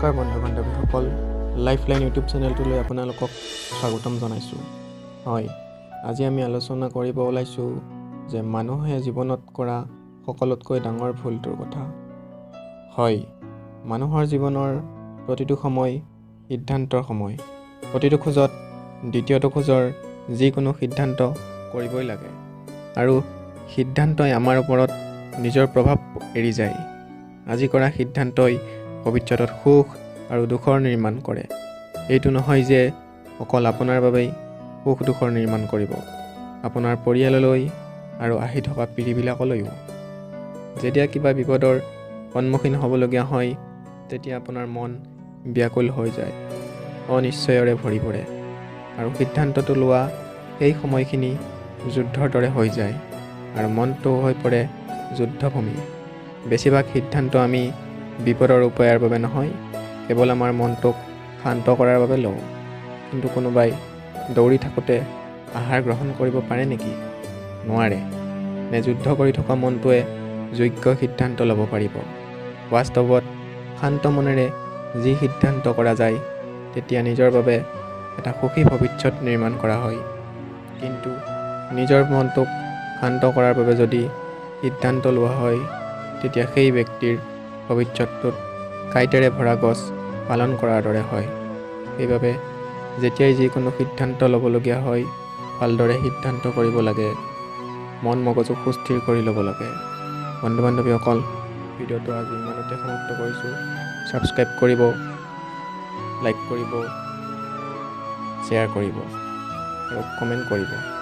নমস্কাৰ বন্ধু বান্ধৱীসকল, lifeline YouTube চেনেলটোলৈ আপোনালোকক স্বাগতম জনাইছোঁ। হয়, আজি আমি আলোচনা কৰিব ওলাইছোঁ যে মানুহে জীৱনত কৰা সকলোতকৈ ডাঙৰ ভুলটোৰ কথা। হয়, মানুহৰ জীৱনৰ প্ৰতিটো সময় সিদ্ধান্তৰ সময়। প্ৰতিটো খোজত দ্বিতীয়টো খোজৰ যিকোনো সিদ্ধান্ত কৰিবই লাগে আৰু সিদ্ধান্তই আমাৰ ওপৰত নিজৰ প্ৰভাৱ এৰি যায়। আজি কৰা সিদ্ধান্তই ভৱিষ্যতত সুখ আৰু দুখৰ নিৰ্মাণ কৰে। এইটো নহয় যে অকল আপোনাৰ বাবেই সুখ দুখৰ নিৰ্মাণ কৰিব, আপোনাৰ পৰিয়াললৈ আৰু আহি থকা পিঢ়িবিলাকলৈও। যেতিয়া কিবা বিপদৰ সন্মুখীন হ'বলগীয়া হয়, তেতিয়া আপোনাৰ মন ব্যাকুল হৈ যায়, অনিশ্চয়ৰে ভৰি পৰে আৰু সিদ্ধান্তটো লোৱা সেই সময়খিনি যুদ্ধৰ দৰে হৈ যায় আৰু মনটো হৈ পৰে যুদ্ধভূমি। বেছিভাগ সিদ্ধান্ত আমি বিপদৰ উপায়ৰ বাবে নহয়, কেৱল আমাৰ মনটোক শান্ত কৰাৰ বাবে লওঁ। কিন্তু কোনোবাই দৌৰি থাকোঁতে আহাৰ গ্ৰহণ কৰিব পাৰে নেকি? নোৱাৰে। নে যুদ্ধ কৰি থকা মনটোৱে যোগ্য সিদ্ধান্ত ল'ব পাৰিব? বাস্তৱত শান্ত মনেৰে যি সিদ্ধান্ত কৰা যায়, তেতিয়া নিজৰ বাবে এটা সুখী ভৱিষ্যত নিৰ্মাণ কৰা হয়। কিন্তু নিজৰ মনটোক শান্ত কৰাৰ বাবে যদি সিদ্ধান্ত লোৱা হয়, তেতিয়া সেই ব্যক্তিৰ ভৱিষ্যতটোত কাঁইটেৰে ভৰা গছ পালন কৰাৰ দৰে হয়। সেইবাবে যেতিয়াই যিকোনো সিদ্ধান্ত ল'বলগীয়া হয়, ভালদৰে সিদ্ধান্ত কৰিব লাগে, মন মগজু সুস্থিৰ কৰি ল'ব লাগে। বন্ধু বান্ধৱীসকল, ভিডিঅ'টো আজি ইমানতে সমাপ্ত কৰিছোঁ। ছাবস্ক্ৰাইব কৰিব, লাইক কৰিব, শ্বেয়াৰ কৰিব আৰু কমেণ্ট কৰিব।